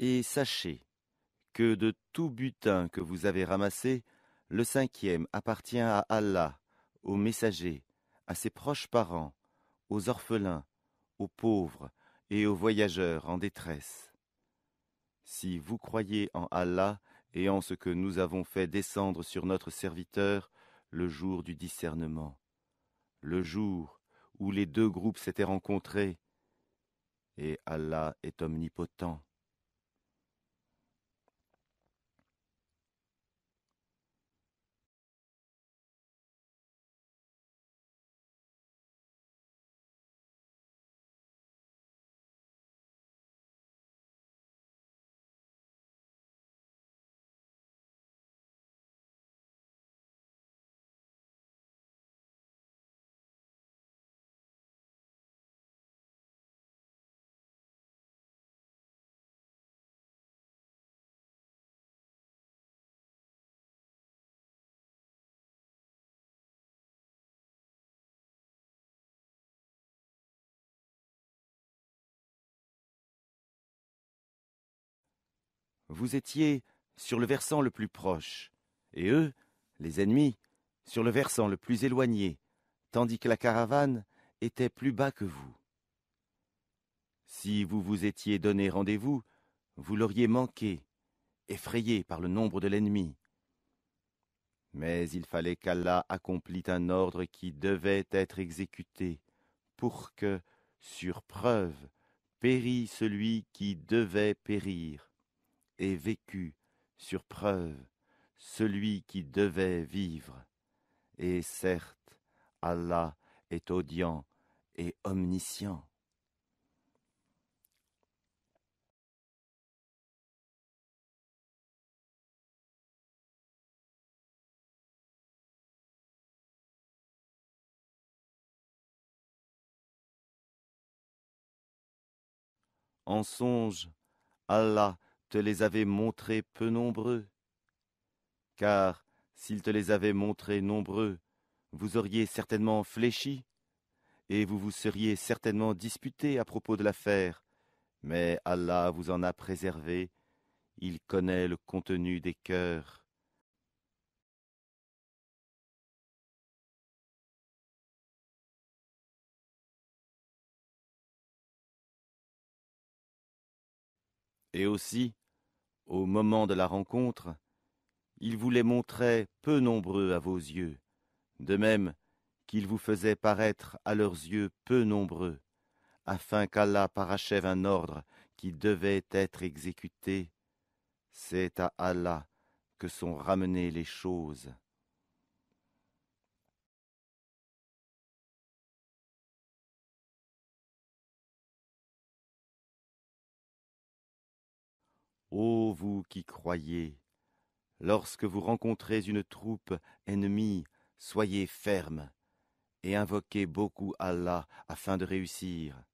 Et sachez que de tout butin que vous avez ramassé, le 5e appartient à Allah, aux messagers, à ses proches parents, aux orphelins, aux pauvres et aux voyageurs en détresse. Si vous croyez en Allah et en ce que nous avons fait descendre sur notre serviteur le jour du discernement, le jour où les deux groupes s'étaient rencontrés, et Allah est omnipotent. Vous étiez sur le versant le plus proche, et eux, les ennemis, sur le versant le plus éloigné, tandis que la caravane était plus bas que vous. Si vous vous étiez donné rendez-vous, vous l'auriez manqué, effrayé par le nombre de l'ennemi. Mais il fallait qu'Allah accomplît un ordre qui devait être exécuté, pour que, sur preuve, pérît celui qui devait périr, et vécut, sur preuve, celui qui devait vivre. Et certes, Allah est audient et omniscient. En songe, Allah te les avait montrés peu nombreux, car s'il te les avait montrés nombreux, vous auriez certainement fléchi, et vous vous seriez certainement disputé à propos de l'affaire, mais Allah vous en a préservé, il connaît le contenu des cœurs. Et aussi, au moment de la rencontre, il vous les montrait peu nombreux à vos yeux, de même qu'il vous faisait paraître à leurs yeux peu nombreux, afin qu'Allah parachève un ordre qui devait être exécuté. C'est à Allah que sont ramenées les choses. Ô vous qui croyez, lorsque vous rencontrez une troupe ennemie, soyez fermes et invoquez beaucoup Allah afin de réussir.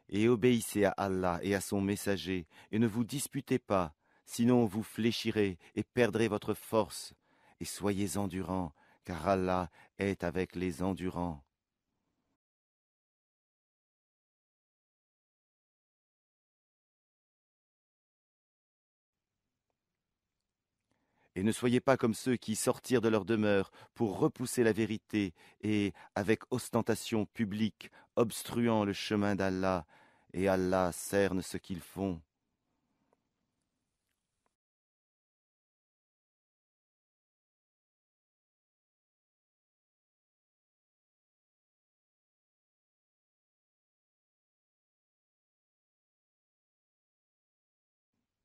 Et obéissez à Allah et à son messager, et ne vous disputez pas, sinon vous fléchirez et perdrez votre force, et soyez endurants, car Allah est avec les endurants. Et ne soyez pas comme ceux qui sortirent de leur demeure pour repousser la vérité, et, avec ostentation publique, obstruant le chemin d'Allah, et Allah cerne ce qu'ils font.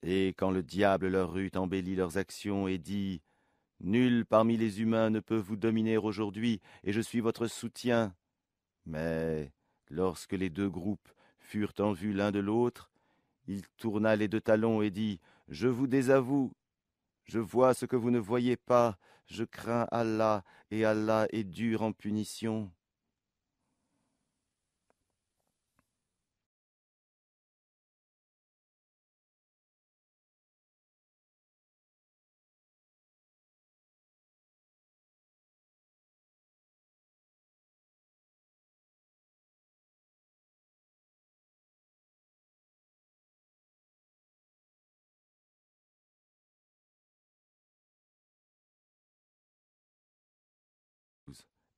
Et quand le diable leur eut embelli leurs actions et dit « Nul parmi les humains ne peut vous dominer aujourd'hui, et je suis votre soutien. » Mais lorsque les deux groupes furent en vue l'un de l'autre, il tourna les deux talons et dit « Je vous désavoue, je vois ce que vous ne voyez pas, je crains Allah, et Allah est dur en punition. »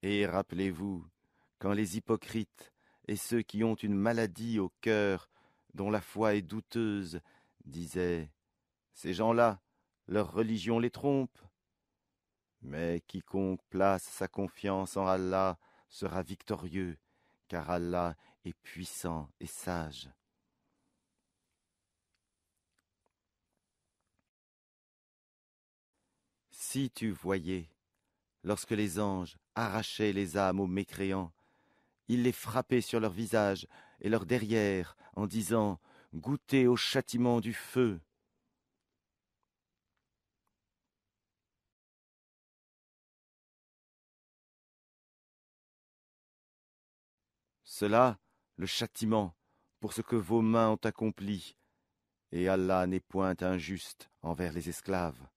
Et rappelez-vous, quand les hypocrites et ceux qui ont une maladie au cœur, dont la foi est douteuse, disaient « Ces gens-là, leur religion les trompe. » Mais quiconque place sa confiance en Allah sera victorieux, car Allah est puissant et sage. Si tu voyais, lorsque les anges arrachaient les âmes aux mécréants, ils les frappaient sur leur visage et leur derrière en disant « Goûtez au châtiment du feu !» Cela, le châtiment, pour ce que vos mains ont accompli, et Allah n'est point injuste envers les esclaves.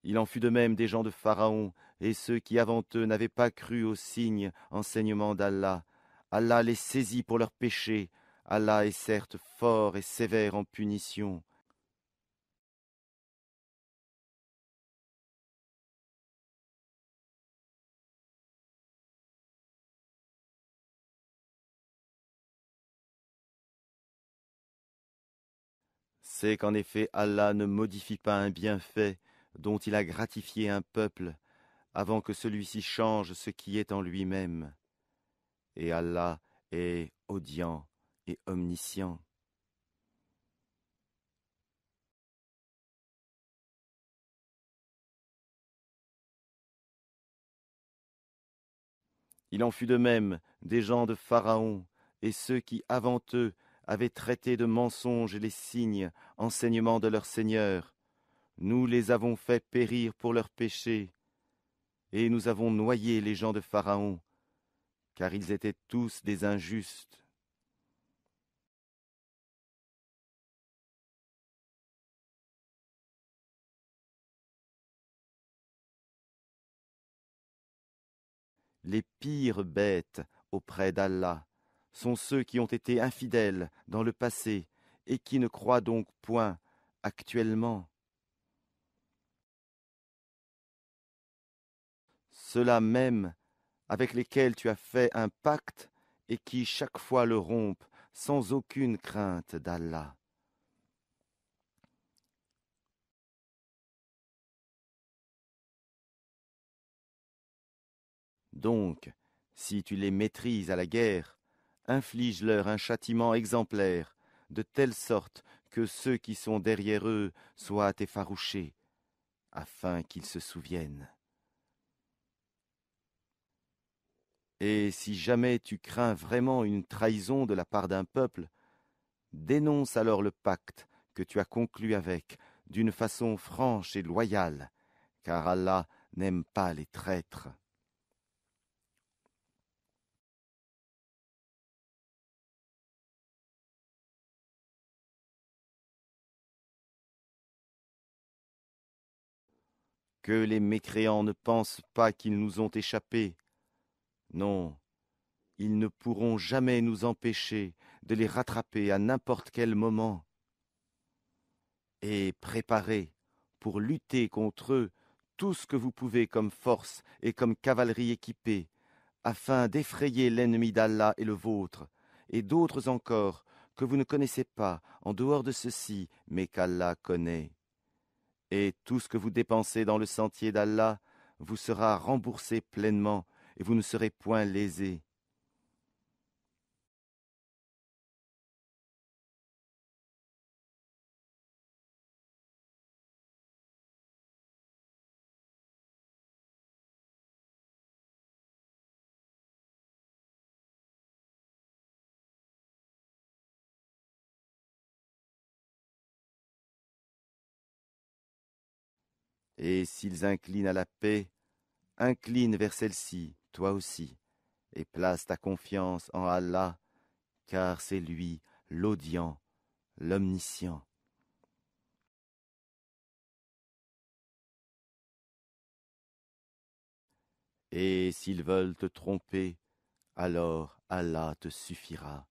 Il en fut de même des gens de Pharaon, et ceux qui avant eux n'avaient pas cru aux signes, enseignements d'Allah. Allah les saisit pour leurs péchés. Allah est certes fort et sévère en punition. C'est qu'en effet Allah ne modifie pas un bienfait dont il a gratifié un peuple, avant que celui-ci change ce qui est en lui-même. Et Allah est audient et omniscient. Il en fut de même des gens de Pharaon, et ceux qui avant eux avaient traité de mensonges les signes, enseignements de leur Seigneur. Nous les avons fait périr pour leurs péchés, et nous avons noyé les gens de Pharaon, car ils étaient tous des injustes. Les pires bêtes auprès d'Allah sont ceux qui ont été infidèles dans le passé et qui ne croient donc point actuellement. Ceux-là même avec lesquels tu as fait un pacte et qui chaque fois le rompent sans aucune crainte d'Allah. Donc, si tu les maîtrises à la guerre, inflige-leur un châtiment exemplaire, de telle sorte que ceux qui sont derrière eux soient effarouchés, afin qu'ils se souviennent. Et si jamais tu crains vraiment une trahison de la part d'un peuple, dénonce alors le pacte que tu as conclu avec d'une façon franche et loyale, car Allah n'aime pas les traîtres. Que les mécréants ne pensent pas qu'ils nous ont échappé. Non, ils ne pourront jamais nous empêcher de les rattraper à n'importe quel moment. Et préparez, pour lutter contre eux, tout ce que vous pouvez comme force et comme cavalerie équipée, afin d'effrayer l'ennemi d'Allah et le vôtre, et d'autres encore que vous ne connaissez pas en dehors de ceci, mais qu'Allah connaît. Et tout ce que vous dépensez dans le sentier d'Allah vous sera remboursé pleinement, et vous ne serez point lésés. Et s'ils inclinent à la paix, incline vers celle-ci, toi aussi, et place ta confiance en Allah, car c'est lui l'audient, l'omniscient. Et s'ils veulent te tromper, alors Allah te suffira.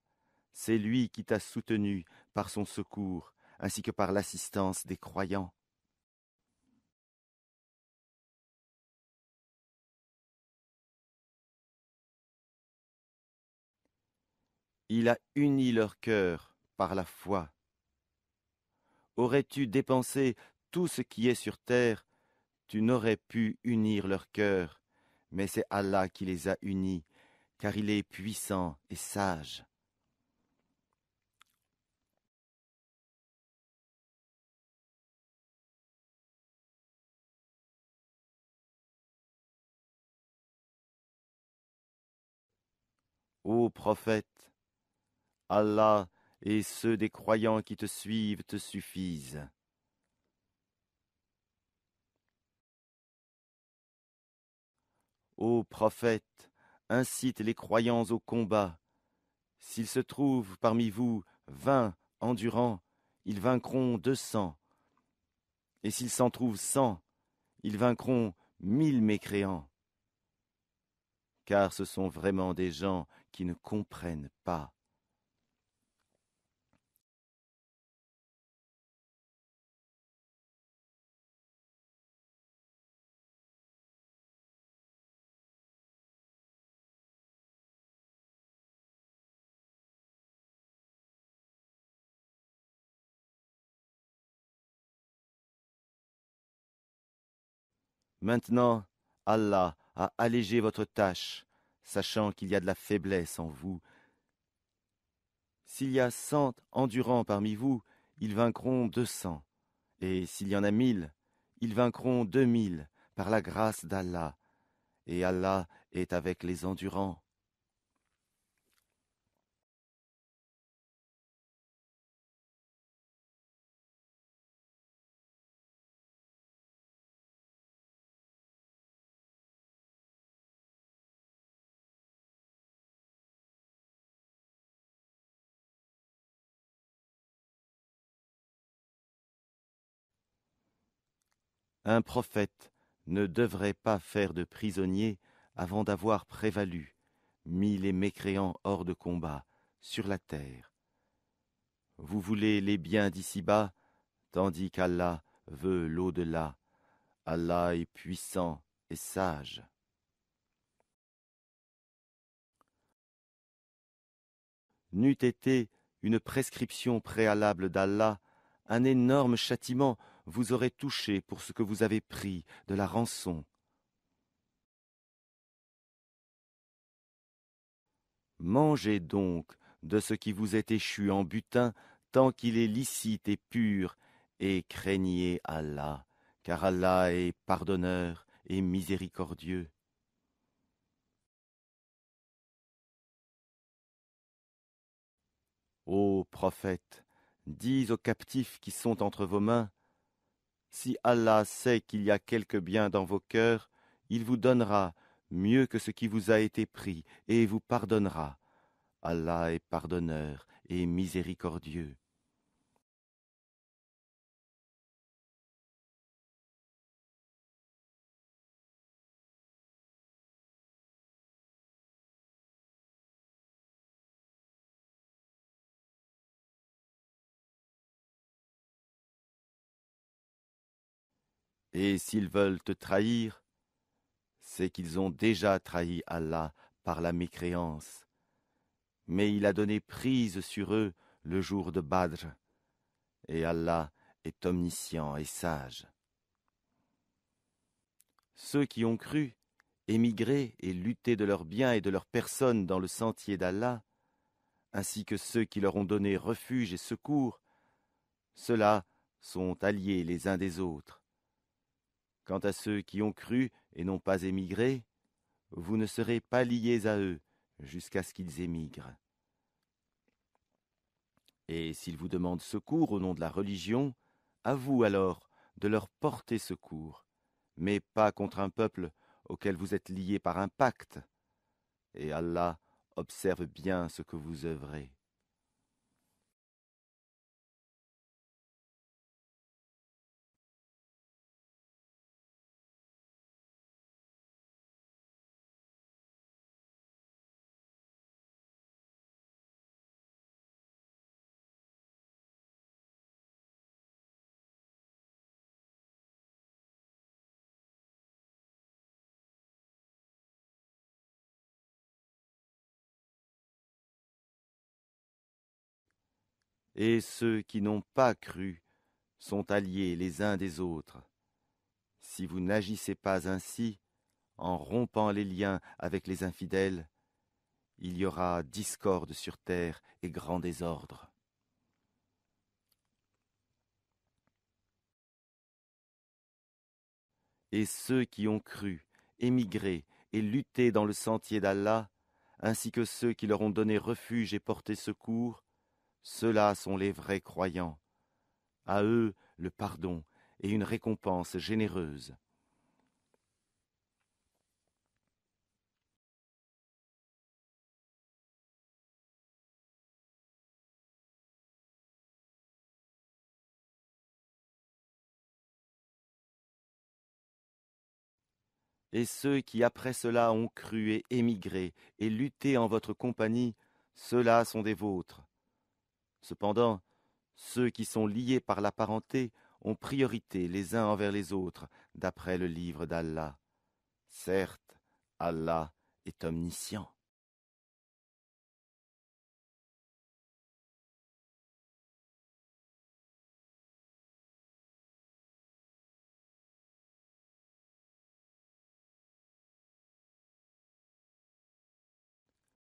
C'est lui qui t'a soutenu par son secours, ainsi que par l'assistance des croyants. Il a uni leur cœur par la foi. Aurais-tu dépensé tout ce qui est sur terre, tu n'aurais pu unir leur cœur, mais c'est Allah qui les a unis, car il est puissant et sage. Ô prophète, Allah et ceux des croyants qui te suivent te suffisent. Ô prophète, incite les croyants au combat. S'il se trouve parmi vous 20 endurants, ils vaincront 200. Et s'il s'en trouve 100, ils vaincront 1000 mécréants. Car ce sont vraiment des gens qui ne comprennent pas. Maintenant, Allah a allégé votre tâche, sachant qu'il y a de la faiblesse en vous. S'il y a 100 endurants parmi vous, ils vaincront 200. Et s'il y en a 1000, ils vaincront 2000 par la grâce d'Allah. Et Allah est avec les endurants. Un prophète ne devrait pas faire de prisonniers avant d'avoir prévalu, mis les mécréants hors de combat, sur la terre. Vous voulez les biens d'ici-bas, tandis qu'Allah veut l'au-delà. Allah est puissant et sage. N'eût été une prescription préalable d'Allah, un énorme châtiment vous aurait touché pour ce que vous avez pris de la rançon. Mangez donc de ce qui vous est échu en butin, tant qu'il est licite et pur, et craignez Allah, car Allah est pardonneur et miséricordieux. Ô prophète, dis aux captifs qui sont entre vos mains, si Allah sait qu'il y a quelque bien dans vos cœurs, il vous donnera mieux que ce qui vous a été pris, et vous pardonnera. Allah est pardonneur et miséricordieux. Et s'ils veulent te trahir, c'est qu'ils ont déjà trahi Allah par la mécréance. Mais il a donné prise sur eux le jour de Badr, et Allah est omniscient et sage. Ceux qui ont cru, émigré et lutté de leurs biens et de leurs personnes dans le sentier d'Allah, ainsi que ceux qui leur ont donné refuge et secours, ceux-là sont alliés les uns des autres. Quant à ceux qui ont cru et n'ont pas émigré, vous ne serez pas liés à eux jusqu'à ce qu'ils émigrent. Et s'ils vous demandent secours au nom de la religion, à vous alors de leur porter secours, mais pas contre un peuple auquel vous êtes liés par un pacte. Et Allah observe bien ce que vous œuvrez. et ceux qui n'ont pas cru sont alliés les uns des autres. Si vous n'agissez pas ainsi, en rompant les liens avec les infidèles, il y aura discorde sur terre et grand désordre. Et ceux qui ont cru, émigré et lutté dans le sentier d'Allah, ainsi que ceux qui leur ont donné refuge et porté secours, ceux-là sont les vrais croyants. À eux le pardon et une récompense généreuse. Et ceux qui après cela ont cru et émigré et lutté en votre compagnie, ceux-là sont des vôtres. Cependant, ceux qui sont liés par la parenté ont priorité les uns envers les autres, d'après le livre d'Allah. Certes, Allah est omniscient.